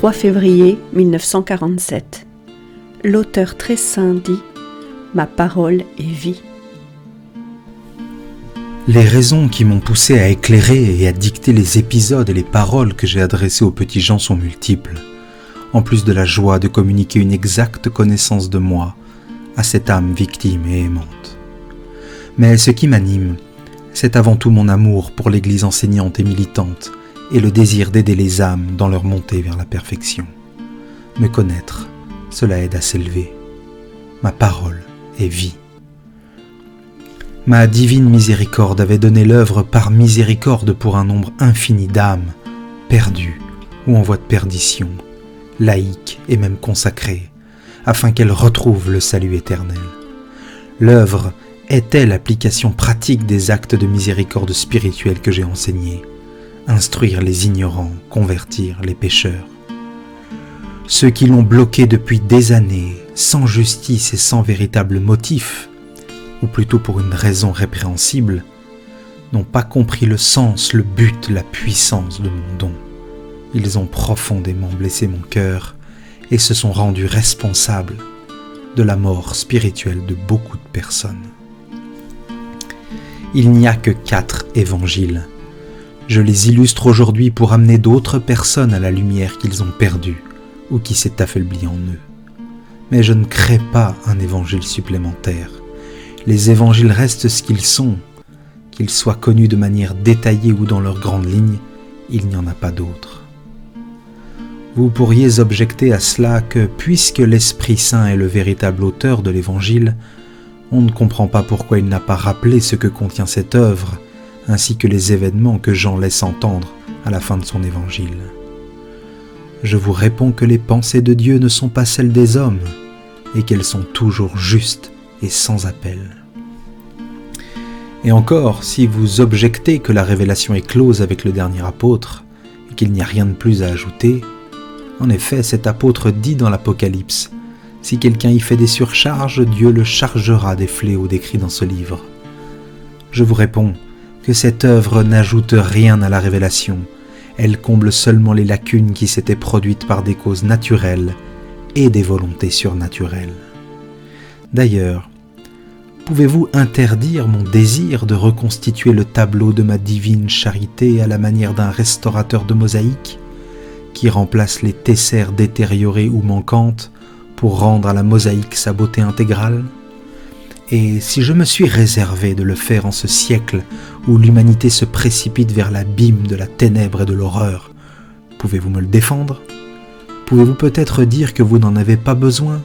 3 février 1947. L'auteur très saint dit « Ma parole est vie ». Les raisons qui m'ont poussé à éclairer et à dicter les épisodes et les paroles que j'ai adressées aux petits gens sont multiples, en plus de la joie de communiquer une exacte connaissance de moi à cette âme victime et aimante. Mais ce qui m'anime, c'est avant tout mon amour pour l'Église enseignante et militante et le désir d'aider les âmes dans leur montée vers la perfection. Me connaître, cela aide à s'élever. Ma parole est vie. Ma divine miséricorde avait donné l'œuvre par miséricorde pour un nombre infini d'âmes, perdues ou en voie de perdition, laïques et même consacrées, afin qu'elles retrouvent le salut éternel. L'œuvre était l'application pratique des actes de miséricorde spirituelle que j'ai enseignés, instruire les ignorants, convertir les pécheurs. Ceux qui l'ont bloqué depuis des années, sans justice et sans véritable motif, ou plutôt pour une raison répréhensible, n'ont pas compris le sens, le but, la puissance de mon don. Ils ont profondément blessé mon cœur et se sont rendus responsables de la mort spirituelle de beaucoup de personnes. Il n'y a que 4 évangiles. Je les illustre aujourd'hui pour amener d'autres personnes à la lumière qu'ils ont perdue ou qui s'est affaiblie en eux. Mais je ne crée pas un évangile supplémentaire. Les évangiles restent ce qu'ils sont, qu'ils soient connus de manière détaillée ou dans leurs grandes lignes, il n'y en a pas d'autres. Vous pourriez objecter à cela que, puisque l'Esprit Saint est le véritable auteur de l'évangile, on ne comprend pas pourquoi il n'a pas rappelé ce que contient cette œuvre, ainsi que les événements que Jean laisse entendre à la fin de son évangile. Je vous réponds que les pensées de Dieu ne sont pas celles des hommes, et qu'elles sont toujours justes et sans appel. Et encore, si vous objectez que la révélation est close avec le dernier apôtre, et qu'il n'y a rien de plus à ajouter, en effet, cet apôtre dit dans l'Apocalypse, « Si quelqu'un y fait des surcharges, Dieu le chargera des fléaux décrits dans ce livre. » Je vous réponds que cette œuvre n'ajoute rien à la révélation, elle comble seulement les lacunes qui s'étaient produites par des causes naturelles et des volontés surnaturelles. D'ailleurs, pouvez-vous interdire mon désir de reconstituer le tableau de ma divine charité à la manière d'un restaurateur de mosaïques qui remplace les tessères détériorées ou manquantes pour rendre à la mosaïque sa beauté intégrale? Et si je me suis réservé de le faire en ce siècle où l'humanité se précipite vers l'abîme de la ténèbre et de l'horreur, pouvez-vous me le défendre? Pouvez-vous peut-être dire que vous n'en avez pas besoin,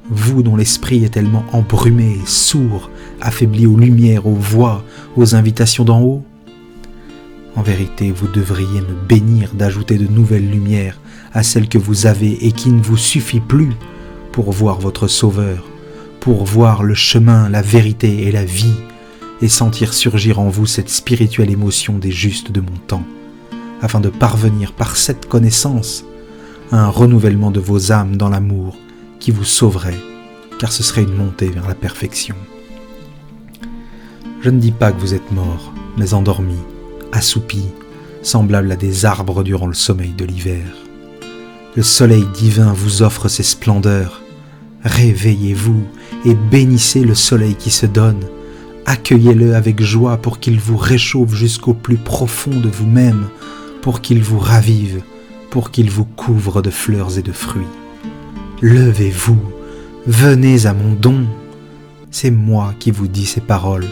vous dont l'esprit est tellement embrumé, sourd, affaibli aux lumières, aux voix, aux invitations d'en haut? En vérité, vous devriez me bénir d'ajouter de nouvelles lumières à celles que vous avez et qui ne vous suffit plus pour voir votre Sauveur, pour voir le chemin, la vérité et la vie, et sentir surgir en vous cette spirituelle émotion des justes de mon temps, afin de parvenir par cette connaissance à un renouvellement de vos âmes dans l'amour qui vous sauverait, car ce serait une montée vers la perfection. Je ne dis pas que vous êtes morts, mais endormis, assoupis, semblables à des arbres durant le sommeil de l'hiver. Le soleil divin vous offre ses splendeurs. Réveillez-vous et bénissez le soleil qui se donne. Accueillez-le avec joie pour qu'il vous réchauffe jusqu'au plus profond de vous-même, pour qu'il vous ravive, pour qu'il vous couvre de fleurs et de fruits. Levez-vous, venez à mon don. C'est moi qui vous dis ces paroles.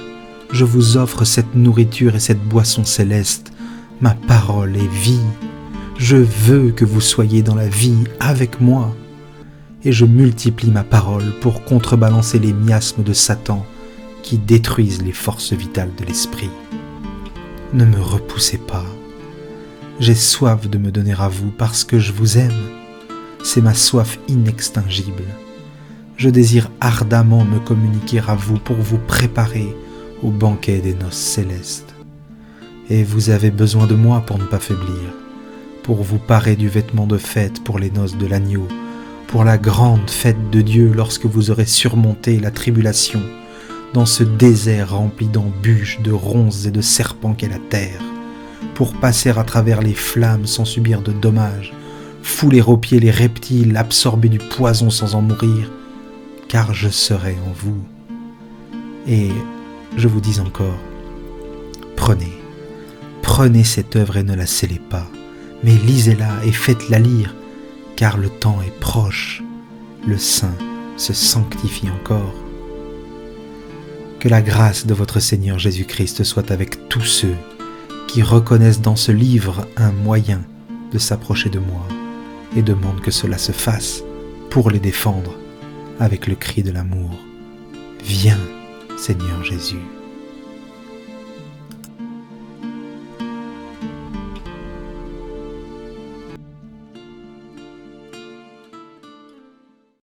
Je vous offre cette nourriture et cette boisson céleste. Ma parole est vie. Je veux que vous soyez dans la vie avec moi. Et je multiplie ma parole pour contrebalancer les miasmes de Satan qui détruisent les forces vitales de l'esprit. Ne me repoussez pas. J'ai soif de me donner à vous parce que je vous aime. C'est ma soif inextinguible. Je désire ardemment me communiquer à vous pour vous préparer au banquet des noces célestes. Et vous avez besoin de moi pour ne pas faiblir, pour vous parer du vêtement de fête pour les noces de l'agneau, pour la grande fête de Dieu lorsque vous aurez surmonté la tribulation dans ce désert rempli d'embûches, de ronces et de serpents qu'est la terre, pour passer à travers les flammes sans subir de dommages, fouler aux pieds les reptiles, absorber du poison sans en mourir, car je serai en vous. Et je vous dis encore, prenez cette œuvre et ne la scellez pas, mais lisez-la et faites-la lire, car le temps est proche, le saint se sanctifie encore. Que la grâce de votre Seigneur Jésus-Christ soit avec tous ceux qui reconnaissent dans ce livre un moyen de s'approcher de moi et demandent que cela se fasse pour les défendre avec le cri de l'amour. Viens, Seigneur Jésus.